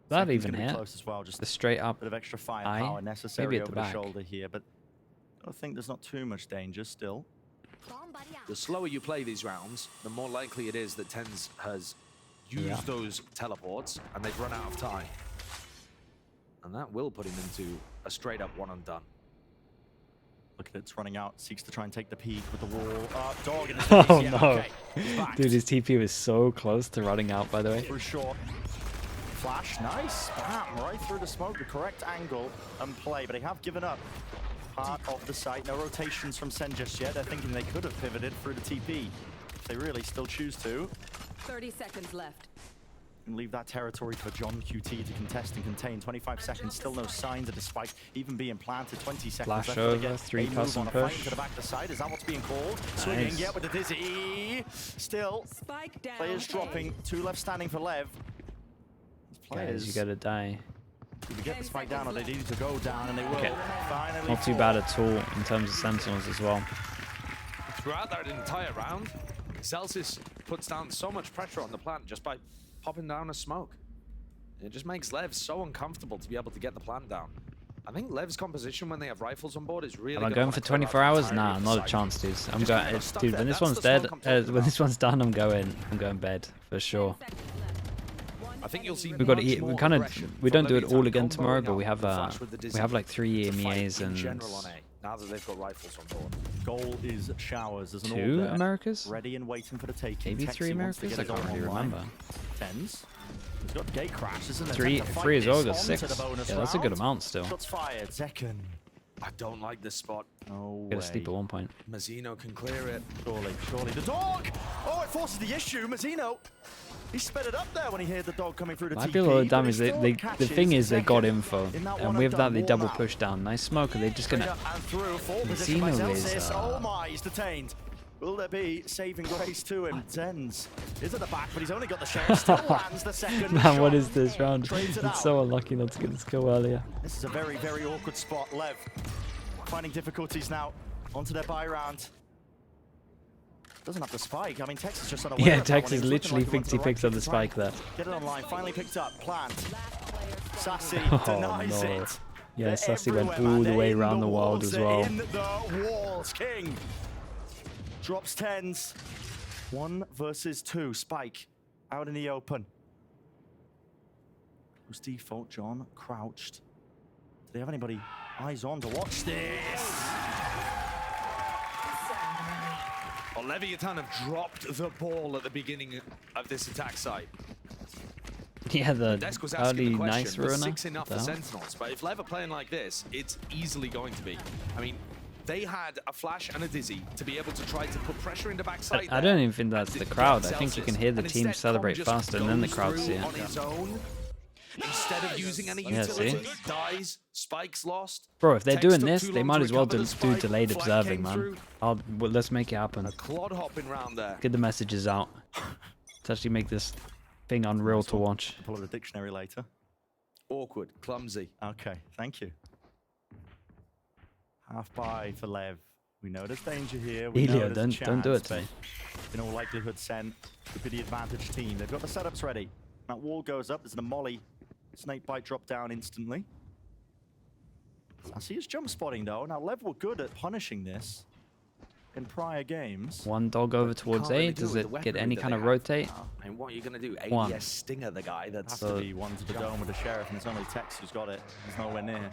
That even hit. Close as well, just the straight up bit of extra firepower necessary maybe at over the shoulder here, but I think there's not too much danger still. The slower you play these rounds, the more likely it is that Tens has used those teleports and they've run out of time. And that will put him into a straight up one and done. Look at it, it's running out, seeks to try and take the peak with the wall. Dog in his Oh face. no. Okay. Dude, his TP was so close to running out, by the way. For sure. Flash, nice. Bam, right through the smoke, the correct angle and play, but they have given up part of the site. No rotations from SEN just yet. They're thinking they could have pivoted through the TP. If they really still choose to. 30 seconds left. And leave that territory for John QT to contest and contain. 25 seconds, still no signs of the spike even being planted. 20 seconds Flash left. over, Get 3 a move pass on and a fight push. to the back of the side. Is that what's being called? Swinging, yeah, with the dizzy. Still, Spike down. players dropping. 2 left standing for LEV. Guys, you gotta die. Either get the spike down or they need to go down, and they will. Finally Not too bad at all in terms of Sentinels as well. Throughout that entire round, Celsius puts down so much pressure on the plant just by popping down a smoke. It just makes LEV so uncomfortable to be able to get the plant down. I think LEV's composition when they have rifles on board is really Am I going for 24 hours? Nah, not a chance, dudes. I'm going. Dude, when this one's dead, when this one's done, I'm going bed for sure. I think you'll see We've got to eat. We don't do it all again tomorrow, but we have like 3 EMEAs and now that they've got rifles on board. Goal is Showers. There's an 2 Americas? ready and waiting for the taking. Maybe 3 Americas? I can't really remember. Tens. He's got gate crash, isn't it? 3 as well, got 6. Yeah, that's a good amount still. Shots fired. Zekken. I don't like this spot. No Get a sleep at one point. Mazzino can clear it. Surely. The dog! Oh, it forces the issue. Mazzino. He sped it up there when he heard the dog coming through the TP. Might be a lot of damage. The thing is, they got info, and with that, they double push down. Nice smoke, and they're just gonna. Mazzino is. Oh my, he's detained. Will there be saving grace to him? Tens is at the back, but he's only got the shot. Still lands the second. Man, what is this round? It's so unlucky not to get this kill earlier. This is a very, very awkward spot. LEV finding difficulties now onto their buy round. Doesn't have the spike. I mean, Tex is just unaware. Yeah, Tex is literally thinks he picks up the spike there. Get it online. Finally picked up. Plant. Sassy denies it. Yeah, Sassy went all the way around the world as well. In the walls, King. Drops Tens. 1 versus 2. Spike out in the open. Who's default? John crouched. Do they have anybody eyes on to watch this? Well, Leviathan have dropped the ball at the beginning of this attack site. Yeah, the Desk was early asking the question, nice was runner. 6 enough for Sentinels? But if Lev are playing like this, it's easily going to be. I mean, they had a flash and a dizzy to be able to try to put pressure into backside. I don't even think that's the crowd. I think you can hear the team celebrate faster, and then the crowd see it. On his own, instead of using any utility, dies, spikes lost. Bro, if they're Tex doing took this, too they long might to as well recover do the spike, delayed flag observing, came man. through. Well, let's make it happen. A clod hopping round there. Get the messages out. Let's actually make this thing unreal to watch. Pull up the dictionary later. Awkward, clumsy. Okay, thank you. Half buy for LEV. We know there's danger here. We know Elio, there's a don't do it chance, to me. but in all likelihood, SEN would be the advantage team. They've got the setups ready. That wall goes up. There's a molly. Snake bite drop down instantly. I see his jump spotting though. Now LEV were good at punishing this in prior games. One dog over towards Can't A. really do Does with it the get weaponry any that kind they of have. rotate? And what are you going to do? One. ADS Stinger the guy that's... Has to be one to the dome with the sheriff, and it's only Tex who's got it. He's nowhere near.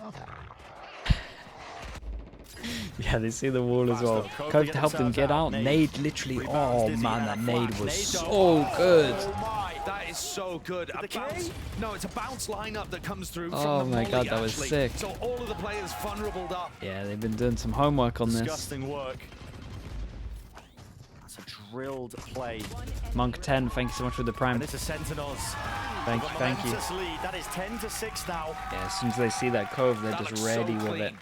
Yeah, they see the wall as well. Cove to help them get out. Nade literally. Oh man, that nade was so good. Oh my. That is so good. A The K? bounce. No, it's a bounce lineup that comes through Oh from the my molly, God, that was actually. sick. So all of the players vulnerable up. Yeah, they've been doing some homework on this. Disgusting work. That's a drilled play. Monk 10, thank you so much for the prime. And it's a Sentinels. Thank you, thank you. Momentous lead. That is 10-6 now. Yeah, as soon as they see that cove, they're That just looks ready so with clean. it.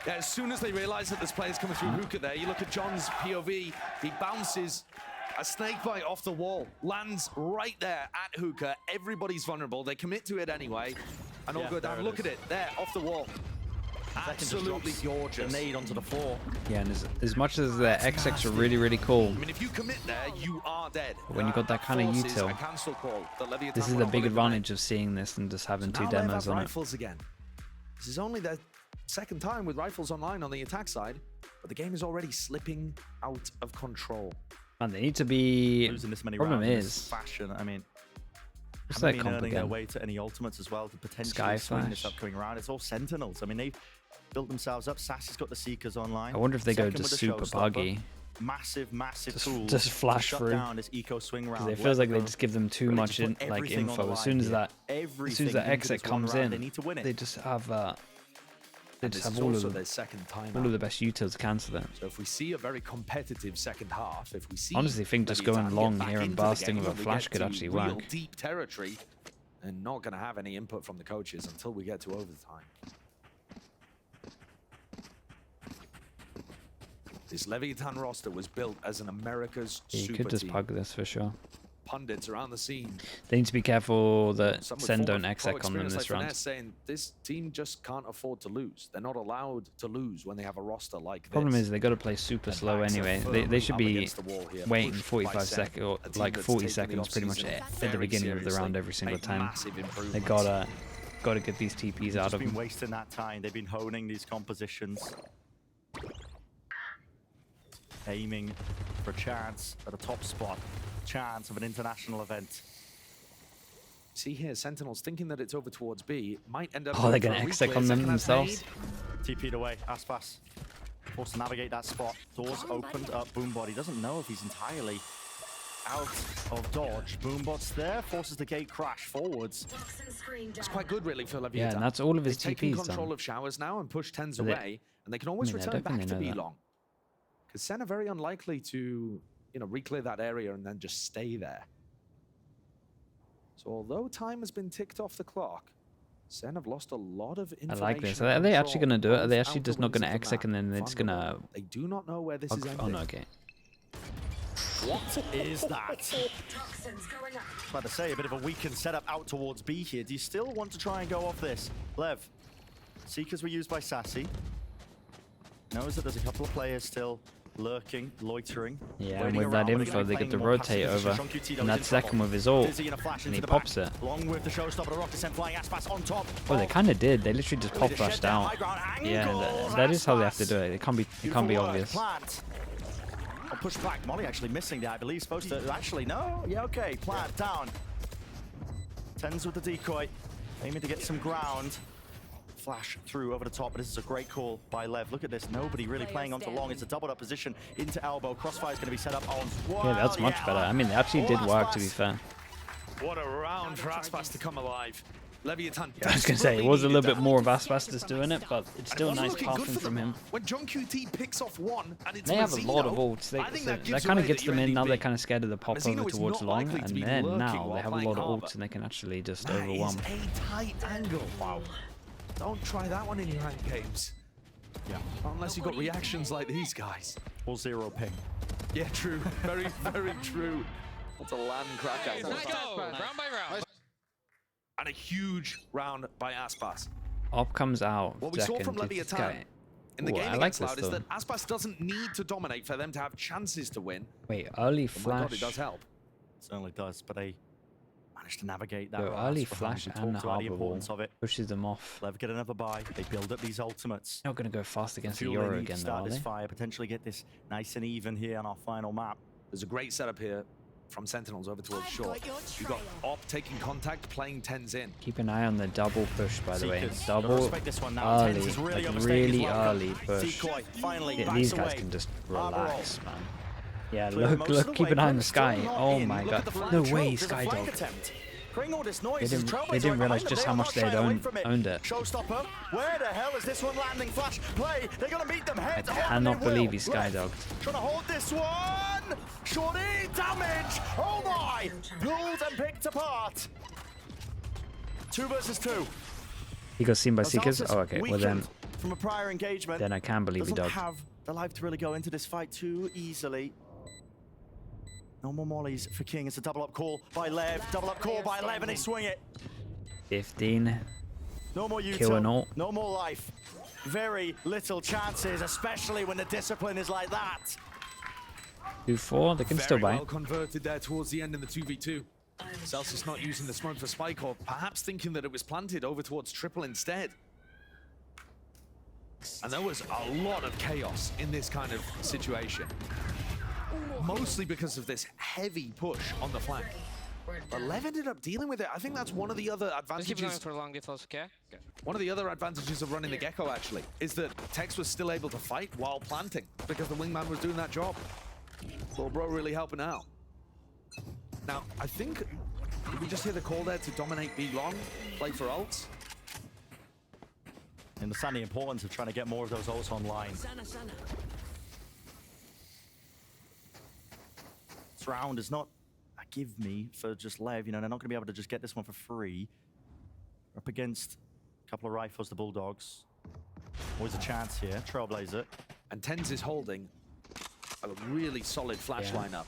Yeah, as soon as they realize that there's players coming through hookah there, you look at John's POV, he bounces a snake bite off the wall, lands right there at hookah. Everybody's vulnerable. They commit to it anyway, and all Yeah, go down. there it Look is. at it, there, off the wall. Absolutely gorgeous. Grenade onto the floor. Yeah, and as much as the XX are really, really cool, I mean, if you commit there, you are dead. when you got that kind of Forces util, a cancel call that Leviathan this is will the not big eliminate. advantage of seeing this and just having two Now Lev demos have on it. rifles again. This is only their second time with rifles online on the attack side, but the game is already slipping out of control. Man, they need to be. Losing this many Problem rounds in this is, fashion. I mean, what's haven't that been comp earning their again? way to any ultimates as well to potentially Sky swing this Flash. upcoming round. It's all Sentinels. I mean, they've built themselves up. Sassy's got the Seekers online. I wonder if they go Second to with the super Showstopper. buggy. Massive, massive Just- tools just flash to shut through. down this eco swing round. It feels like they Leviathan just give them too really much just put like everything on the info. As line soon as here. that, as soon Everything as the into exit this one comes round, in, they need to win it. they just have they And just this have is all also of their the second time all out. of the best utils to cancel it. So if we see a very competitive second half, if we see Honestly, I think just Leviathan going get long back here and into the blasting game with a when we flash get could to actually real work. deep territory, and not going to have any input from the coaches until we get to overtime. This Leviathan roster was built as an America's Yeah, you super could just team. pug this for sure. Pundits around the scene. They need to be careful that Some with SEN don't former pro exec on them experience this like round. Finesse saying this team just can't afford to lose. They're not allowed to lose when they have a roster like this. Problem is they got to play super Their slow backs are anyway. firmly They should up be against the wall here, waiting pushed 45 by Sen, seconds or a team like that's 40 taken the seconds pretty much offseason at the very beginning of the seriously, round every single made time. massive They improvements. gotta get these TPs out Just of been them. wasting that time. They've been honing these compositions. Aiming for a chance at a top spot. Chance of an international event. See here, Sentinels thinking that it's over towards B, might end up. Oh, they're going gonna for a exec replay. on them Second has themselves. made. TP'd away. Aspas forced to navigate that spot. Doors opened up. Boombot. He doesn't know if he's entirely out of dodge. Boombot's there. Forces the gate crash forwards. It's quite good, really, for Leviathan. Yeah, and that's all of his They've taken TPs control done. of showers now and push tens But they- away, and they can always I mean, I return don't think back they to know B that. long. Because Sen are very unlikely to, re-clear that area and then just stay there. So although time has been ticked off the clock, Sen have lost a lot of I information. like this. and Are they actually control, going to do it? Are both they actually outer just not wings going to of the exec map, and then they're just going to... vulnerable. They do not know where this is ending. Oh, no, okay. What is that? About to say, a bit of a weakened setup out towards B here. Do you still want to try and go off this? Lev, Seekers were used by Sassy. Knows that there's a couple of players still lurking, loitering. Yeah, and waiting with around, that but info, again, they get playing to more rotate passive over. position. Shonky Tito And is that in second trouble. with his ult, Dizzy in a flash and into he the pops back. it. Along with the showstopper, the rocket sent flying. Aspas on top. Well, they kind of did. They literally just pop Really flashed shed down out. high ground Yeah, angles, that is how they have to Aspas. do it. It can't be Beautiful work, obvious. Plant. Oh, push back. Molly actually missing there, I believe. Supposed to actually no. Yeah, okay. Plant down. Tens with the decoy, aiming to get some ground. Flash through over the top, but this is a great call by Lev. Look at this. Nobody really playing onto long. It's a doubled up position into elbow. Crossfire is going to be set up on. Yeah, that's much better. I mean, they actually did work, to be fair. What a round for Aspas to come alive. Leviathan. I was going to say, it was a little bit more of Aspas doing it, but it's still a nice looking good passing for from them. him. When John QT picks off one, and it's They have a lot of Mazzino, ults. I think that That gives kind of away gets that them you're in. Now they're ending kind of scared of the pop Mazzino over is towards not long, likely to and be then lurking now while they have a playing lot of Harbor. ults and they can actually just That is overwhelm. a tight angle. Wow. Don't try that one in your ranked games. Yeah. Not unless you've got reactions like these guys. Or zero ping. Yeah, true. Very, very true. That's a land crack out. Let's go, round by round. And a huge round by Aspas. Op comes out. What we saw second. from It's Leviathan guy. in the Ooh, game I like against this Loud is though. that Aspas doesn't need to dominate for them to have chances to win. Wait, early Oh my god, it flash. does help. Certainly does, but they managed to navigate that. Yo, pass early behind. flash We and talked about the Harbor importance wall of it. pushes them off. Lev get another buy. They build up these ultimates. Not going to go fast against the Fuel they Euro need to again, though, start are this they? fire, potentially get this nice and even here on our final map. There's a great setup here from Sentinels over towards short. You've got Op taking contact, playing tens in. Keep an eye on the double push, by the way. Seekers, gotta Double respect this one now. Tens early, is really like overstaying his really welcome. early push. Decoy finally Yeah, backs these guys away. can just Harbor relax, man. Yeah, Clear look, most of look, the keep way. an eye on the Grim's still sky. not Oh in. my Look god. at the flank No choke. way, There's a flank Skydog. attempt. Creating all this noise. They There's didn't Trailblazer realize right behind just them. how They are much not they'd shying away from owned it. Showstopper. Where the hell is this one landing? Flash play. They're going to meet them heads on. Cannot They will. believe he's Left. Skydogged. Trying to hold this one. Shorty damage. Oh my. Pulled and picked apart. 2 versus 2. He got seen by Seekers? Azal's Oh, okay. Well, then from a prior engagement, I can't believe he doesn't dogged. have the life to really go into this fight too easily. No more mollies for King. It's a double up call by Lev. Double up call by Lev, and they swing it. 15. No more Kill and all. util. No more life. Very little chances, especially when the discipline is like that. 2-4. They can still Very buy. well converted there towards the end in the 2v2. Celsius not using the smoke for spike, or perhaps thinking that it was planted over towards triple instead. And there was a lot of chaos in this kind of situation. Mostly because of this heavy push on the flank. But Lev ended up dealing with it. I think that's one of the other Just keep going advantages. for long defense, okay? Okay. One of the other advantages of running the Gecko, actually, is that Tex was still able to fight while planting because the wingman was doing that job. Little bro really helping out. Now, I think, did we just hear the call there to dominate B long, play for ults? Understand the importance of trying to get more of those ults online. This round is not a give me for just Lev. You know, they're not going to be able to just get this one for free. Up against a couple of rifles, the Bulldogs. Always a chance here. Trailblazer. And Tens is holding a really solid flash lineup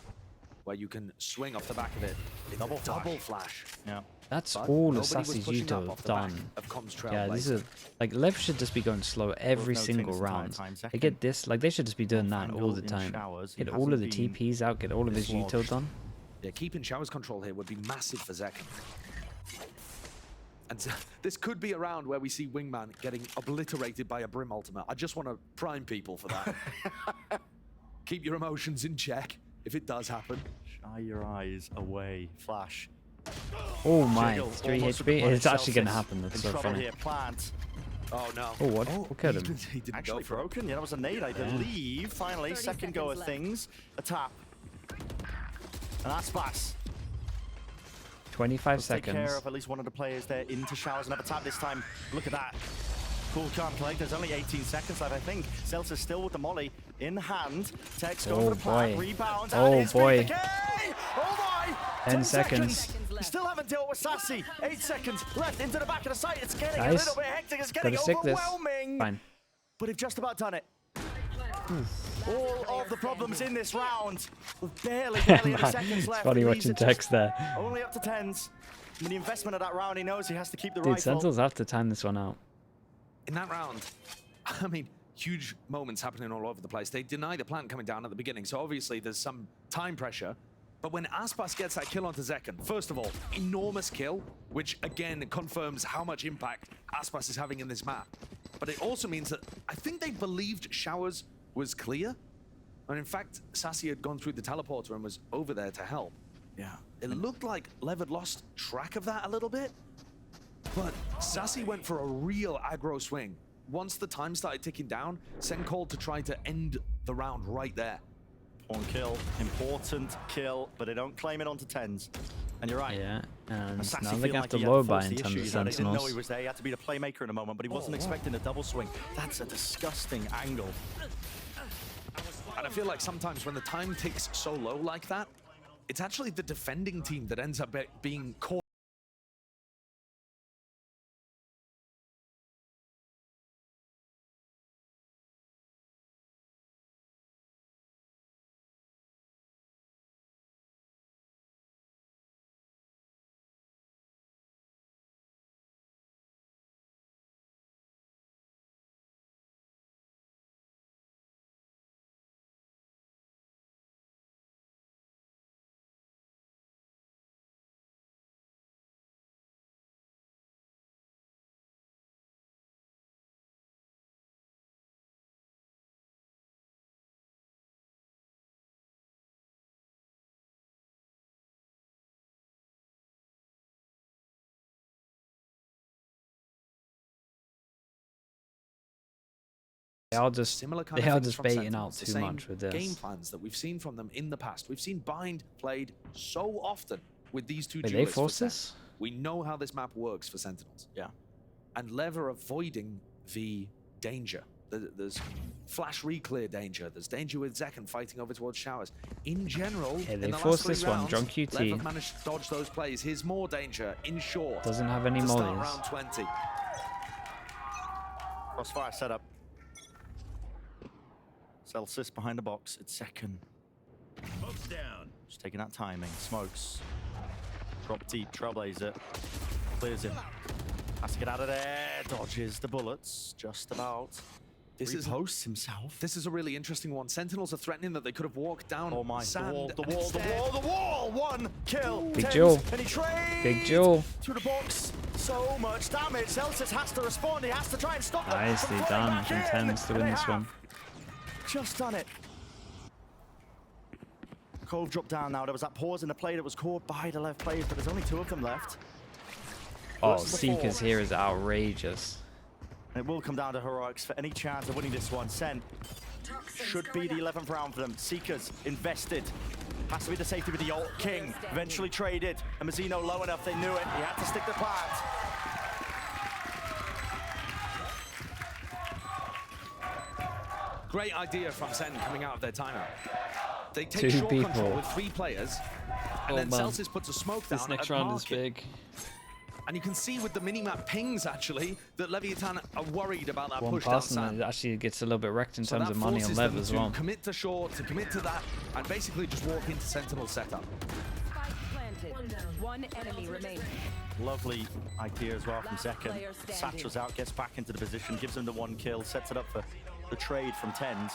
where you can swing off the back of it. Double flash. Yeah. That's But all nobody was Assassin's pushing up Uto off the back done. of Com's Yeah, Trailblazer. these are like Lev should just be going slow every no single things entire round. time. They get this, like they should just be doing Off that all angle the in time. showers. He Get all of the hasn't been TPs out, get all of his Uto dislodged. done. Yeah, keeping Showers control here would be massive for Zek. And this could be a round where we see Wingman getting obliterated by a Brim ultimate. I just want to prime people for that. Keep your emotions in check if it does happen. Shy your eyes away. Flash. Oh my, Jiggle, 3 almost HP. with the It's actually going to Celsius. happen. That's In so trouble funny. here. Plant. Oh no. Oh, what? What killed him? He didn't Actually go for it. broken. Yeah, that was a nade, I believe. Finally, 30 second go of seconds left. things. A tap. And that's Bass. 25 Take care seconds. of at least one of the players there into Showers. Another tap this time. Look at that. Cool, calm play. There's only 18 seconds left, I think. Celsius still with the molly in hand. Tex going Oh, for the plant. boy. Rebound. Oh, and it's boy. BKK! Oh my! 10 seconds. You still haven't dealt with Sassy. 8 seconds left into the back of the site. It's getting a Nice. little bit hectic. It's getting Gotta stick this. overwhelming. Fine. But they've just about done it. All of the problems in this round with barely any seconds It's left. funny He watching leaves it Tex there. only up to 10s. With the investment of that round, he knows he has to keep the Dude, rifle. Sentinels have to time this one out. In that round, I mean, huge moments happening all over the place. They deny the plant coming down at the beginning, so obviously there's some time pressure. But when Aspas gets that kill onto Zekken, first of all, enormous kill, which again confirms how much impact Aspas is having in this map. But it also means that I think they believed Showers was clear. And in fact, Sassy had gone through the teleporter and was over there to help. Yeah. It looked like Lev had lost track of that a little bit. But Sassy went for a real aggro swing. Once the time started ticking down, Sen called to try to end the round right there. One kill, important kill, but they don't claim it onto 10s. And you're right. Yeah, and Sassy now they feeling have like to he had low to buy force in the terms issue, of you know, they didn't know he Sentinels. was there. He had to be the playmaker in a moment, but he wasn't expecting a double swing. That's a disgusting angle. And I feel like sometimes when the time ticks so low like that, it's actually the defending team that ends up being caught They are just similar kind they of are things just from baiting Sentinels, out the too same much with this. game plans that we've seen from them in the past. We've seen Bind played so often with these two Wait, they duelists for force Sen. this? We know how this map works for Sentinels. Yeah. And LEV are avoiding the danger. There's flash re-clear danger. There's danger with Zekken fighting over towards showers. In general, Yeah, they in the forced last 3 this one. rounds, John QT. LEV have managed to dodge those plays. Here's more danger in short. Doesn't have any to start mollies. round 20. Crossfire setup. Celsius behind the box. It's second. Smoke's down. Just taking that timing. Smokes. Drop deep. Trailblazer. Clears it. Has to get out of there. Dodges the bullets. Just about. This is Reposts himself. This is a really interesting one. Sentinels are threatening that they could have walked down Oh my, sand. the wall, the and wall, the instead- wall, the wall! One kill! Big Tens, Joel. And he trades! Big Joel. Through the box. So much damage. Celsius has to respond. He has to try and stop them. Nicely from done flying from back in. Tens to And win they this have one. Just done it. Cove dropped down now. There was that pause in the play that was caught by the left players, but there's only 2 of them left. Oh, Versus the Seekers 4. here is outrageous. And it will come down to heroics for any chance of winning this one. Sen should be the 11th round for them. Seekers invested. Has to be the safety with the ult. King eventually traded. And Mazzino low enough, they knew it. He had to stick the plant. Great idea from Sen coming out of their timeout. They take 2 short control people. with 3 players, and Oh, then man. Celsius puts a smoke down This next at round is market. big. And you can see with the minimap pings, actually, that Leviathan are worried about that One push down pass and sand. it actually gets a little bit wrecked in So terms that of money on forces LEV them as to well. commit to short, to commit to that, and basically just walk into Sentinel setup. Spike planted. One enemy remaining. Lovely idea as well from Last Zekken. player standing. Satchels out, gets back into the position, gives him the 1 kill, sets it up for the trade from Tens.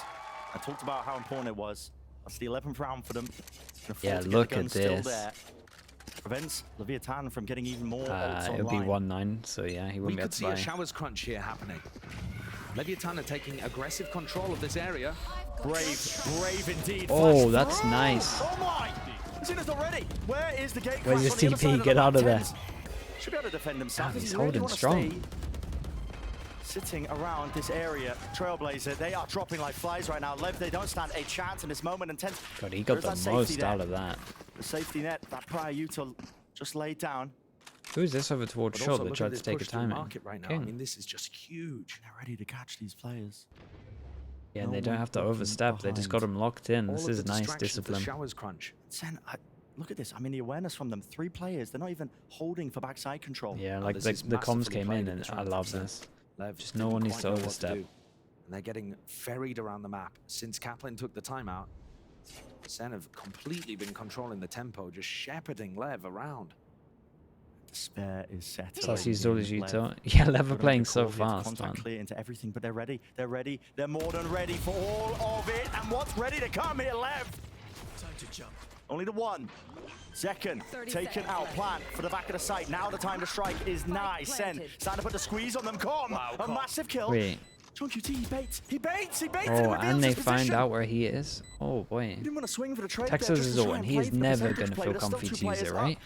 I talked about how important it was. That's the 11th round for them. Yeah, to get look the gun at still this. there. Prevents Leviathan from getting even more ults It'll be online. 1-9, so yeah, he We wouldn't be able could to see a buy. showers crunch here happening. Leviathan are taking aggressive control of this area. Brave indeed. Oh, Flash that's through. nice. Oh my! Mazzino's already. Where is the gate? Where's crash your on the other side TP? the Get map? out of there. Tens should be able to defend himself. Damn, Does he's he really holding wanna strong. stay sitting around this area? Trailblazer, they are dropping like flies right now. LEV, they don't stand a chance in this moment. And Tens, God, he got there's the that safety most there. out of that. The safety net that prior Utah just laid down. Who is this over towards But short also that look tried at to this take a push through time in? market right now. I King. mean, this is just huge. They're ready to catch these players. Yeah, and no they don't one have to looking overstep. They just got behind. them locked in. All This of is the nice distractions, the discipline. showers crunch. Sen, look at this. I mean, the awareness from them. 3 players. They're not even holding for backside control. Yeah, Oh, like this the is comms massively came played in in and this I round, love 100%. this. Lev Just no didn't one needs quite to know what overstep. do. And they're getting ferried around the map. Since Kaplan took the timeout, Sen have completely been controlling the tempo, just shepherding Lev around. Despair is set. Sassy's all as Utah. Yeah, LEV are playing so fast, Contact man. clear into everything, but they're ready. They're ready. They're more than ready for all of it. And what's ready to come here, LEV? Time to jump. Only the 1. Zekken 30 taken seconds out. left. Plant for the back of the site. Now the time to strike is nigh. Sen planted. starting to put the squeeze on them. A massive kill. Wait. John QT, he baits. He baits. He baits. Oh, it reveals and they his find position. out where he is? Oh, boy. He didn't want to swing for the trade. Texas there, just is to all, try and and he play is for the never percentage going to play. feel There's still comfy 2 to use players it, up. right?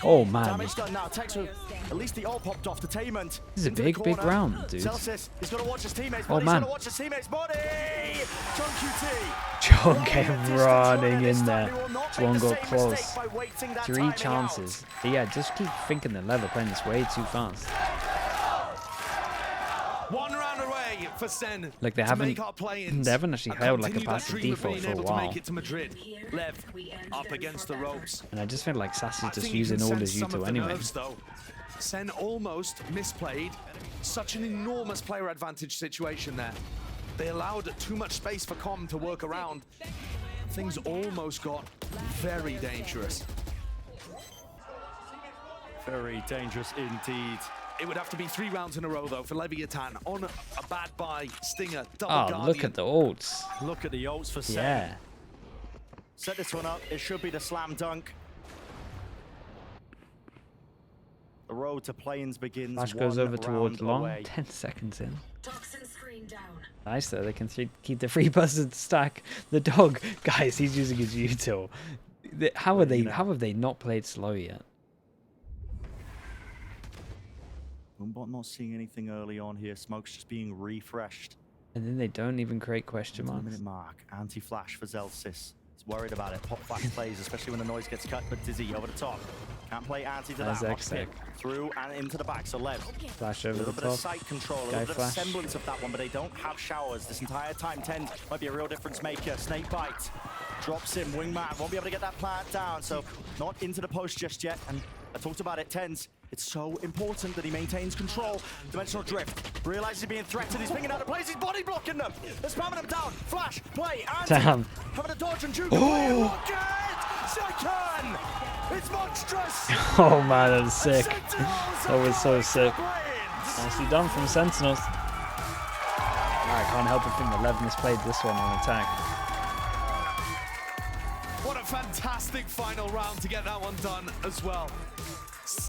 Oh, man. Damage done now. Texas, at least the ult popped off the Tainment. This is a into the big, big corner. round, dude. Celsius, he's got to watch his teammates' Oh, body. man. He's got to watch his teammates' body. John QT. John came running in there. One got close. 3 chances. But yeah, just keep thinking that LEV are playing this way too fast. 1 round away for Sen. Like, they to haven't- make our play-ins they haven't actually and held, like, a continue that passive dream of default being for a able to while. make it to Madrid. Lev up against the ropes. And I just feel like Sassy's I just think you can using all sense his some Utah of the anyway. nerves, though. Sen almost misplayed. Such an enormous player advantage situation there. They allowed too much space for Com to work around. Things almost got very dangerous. Very dangerous indeed. It would have to be 3 rounds in a row, though, for Leviathan on a bad buy. Stinger, double Oh, Guardian. look at the ults. Look at the ults for Sen. Yeah. Set this one up. It should be the slam dunk. The road to play-ins begins. Flash goes 1 over towards round long. away. 10 seconds in. Toxin screen down. Nice though, they can keep the free buzzard stack. The dog, guys, he's using his util. How are they? How have they not played slow yet? Boombot not seeing anything early on here. Smoke's just being refreshed. And then they don't even create question marks. Minute mark. Anti-flash for Zelsis. He's worried about it. Pop flash plays, especially when the noise gets cut. But Dizzy over the top. Can't play anti to that. Watch it. Through and into the back. So Lev. Flash over the top. A little bit of sight control. A little bit of semblance of that one, but they don't have showers this entire time. 10 might be a real difference maker. Snake bite. Drops him. Wingman won't be able to get that plant down. So not into the post just yet. And I talked about it. 10s. It's so important that he maintains control. Dimensional drift. Realizes he's being threatened. He's pinging out of place. He's body blocking them. They're spamming them down. Flash. Play. Damn. Having a dodge and juke. Oh. Second. It's monstrous. Oh man, that's sick. That was so sick. Nicely done from Sentinels. I can't help but think that Lev misplayed this one on attack. What a fantastic final round to get that one done as well.